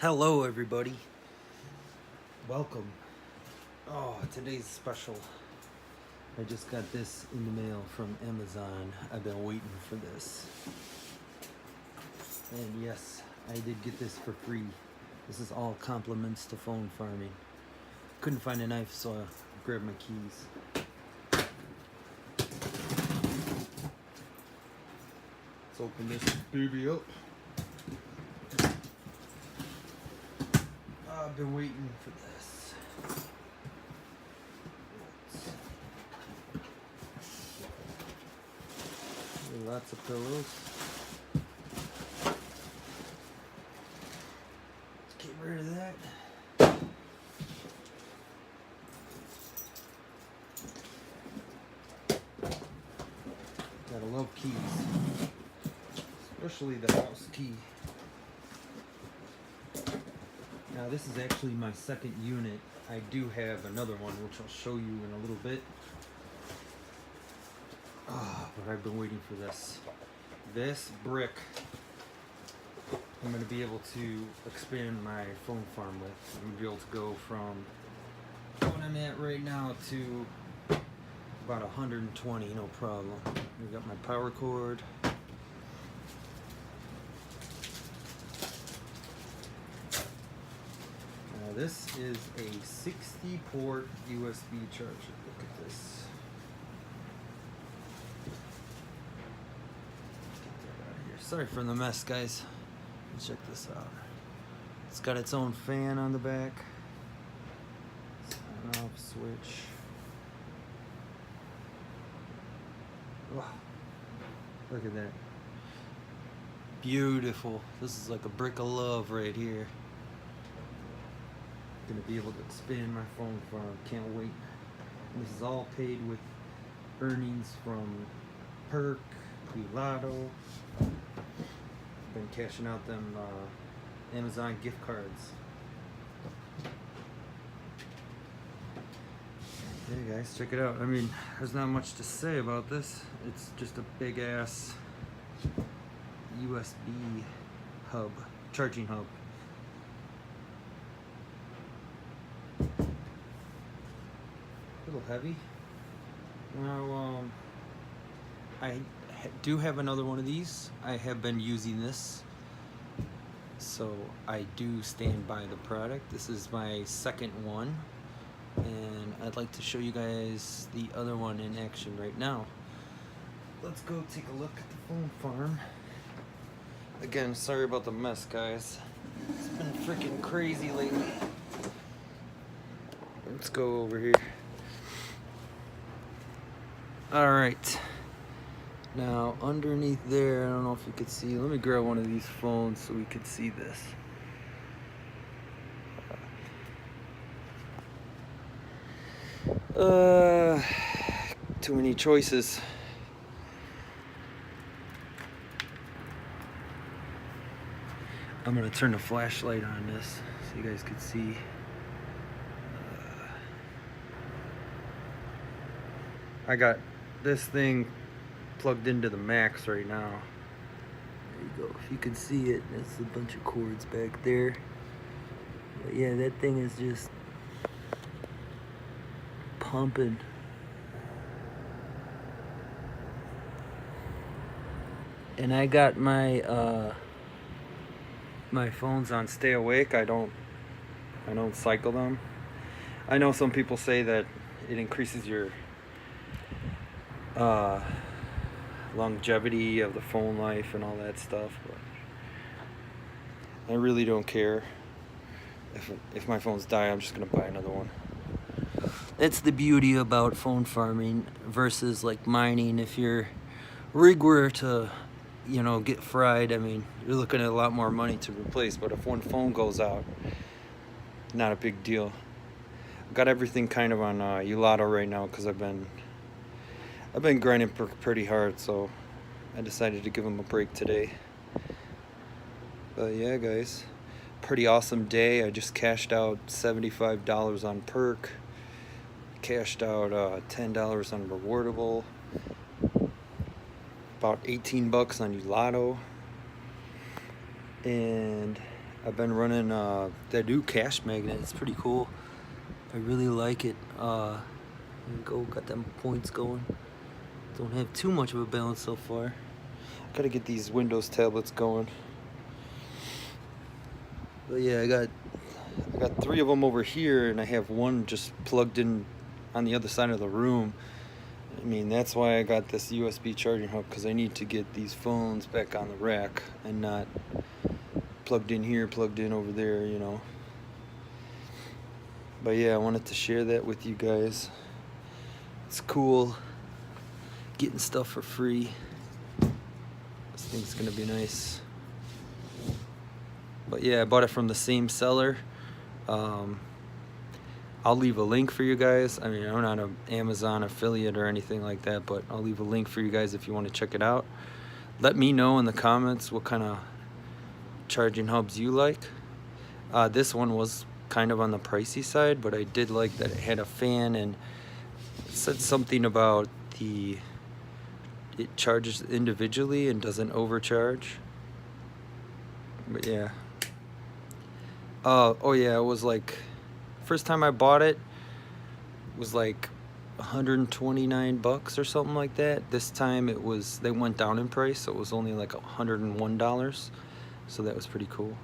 Hello everybody. Welcome. Oh, today's special. I just got this in the mail from Amazon. I've been waiting for this. And yes, I did get this for free. This is all compliments to phone farming. Couldn't find a knife, so I grabbed my keys. Let's open this baby up. I've been waiting for this. Lots of pillows. Let's get rid of that. Gotta love keys, especially the house key. Now this is actually my second unit. I do have another one which I'll show you in a little bit. But I've been waiting for this. This brick I'm going to be able to expand my phone farm with. I'm going to be able to go from what I'm at right now to about 120, no problem. We got my power cord. This is a 60 port USB charger. Look at this. Get that out of here. Sorry for the mess, guys. Let's check this out. It's got its own fan on the back. On off switch. Oh, look at that. Beautiful. This is like a brick of love right here. Gonna be able to expand my phone farm. Can't wait. And this is all paid with earnings from Perk, Lotto. Been cashing out them Amazon gift cards. Hey guys, check it out. I mean, there's not much to say about this. It's just a big ass USB hub, charging hub. A little heavy. Now, I do have another one of these. I have been using this, so I do stand by the product. This is my second one, and I'd like to show you guys the other one in action right now. Let's go take a look at the phone farm. Again, sorry about the mess, guys. It's been freaking crazy lately. Let's go over here. Alright, now underneath there, I don't know if you could see, let me grab one of these phones so we could see this. Too many choices. I'm gonna turn the flashlight on this so you guys could see. I got this thing plugged into the max right now. There you go. If you can see it, that's a bunch of cords back there. But yeah, that thing is just pumping. And I got my my phones on stay awake. I don't cycle them. I know some people say that it increases your longevity of the phone life and all that stuff, but I really don't care. If my phones die, I'm just gonna buy another one. That's the beauty about phone farming versus like mining. If your rig were to, you know, get fried, I mean, you're looking at a lot more money to replace. But if one phone goes out, not a big deal. I've got everything kind of on Ulotto right now because I've been grinding pretty hard, so I decided to give them a break today. But yeah, guys, pretty awesome day. I just cashed out $75 on Perk, cashed out $10 on Rewardable, about 18 bucks on Ulotto, and I've been running that new cash magnet. It's pretty cool. I really like it. There we go, got them points going. Don't have too much of a balance so far. Gotta get these Windows tablets going. But yeah, I got 3 of them over here, and I have one just plugged in on the other side of the room. I mean, that's why I got this USB charging hub, because I need to get these phones back on the rack and not plugged in here, plugged in over there, you know. But yeah, I wanted to share that with you guys. It's cool getting stuff for free. This thing's gonna be nice. But yeah, I bought it from the same seller. I'll leave a link for you guys. I mean, I'm not an Amazon affiliate or anything like that, but I'll leave a link for you guys if you want to check it out. Let me know in the comments what kind of charging hubs you like. This one was kind of on the pricey side, but I did like that it had a fan, and it said something about it charges individually and doesn't overcharge. But yeah. Oh yeah, it was like, first time I bought it was like 129 bucks or something like that. This time they went down in price, so it was only like $101. So that was pretty cool.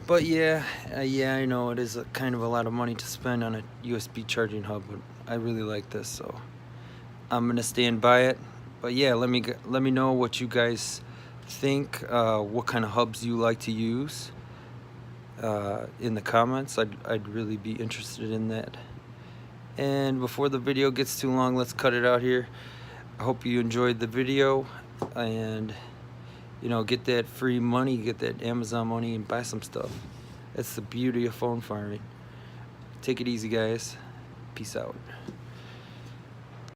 But yeah, I know it is kind of a lot of money to spend on a USB charging hub, but I really like this, so I'm gonna stand by it. But yeah, let me know what you guys think, what kind of hubs you like to use in the comments. I'd really be interested in that. And before the video gets too long, let's cut it out here. I hope you enjoyed the video, and you know, get that free money, get that Amazon money, and buy some stuff. That's the beauty of phone farming. Take it easy, guys. Peace out.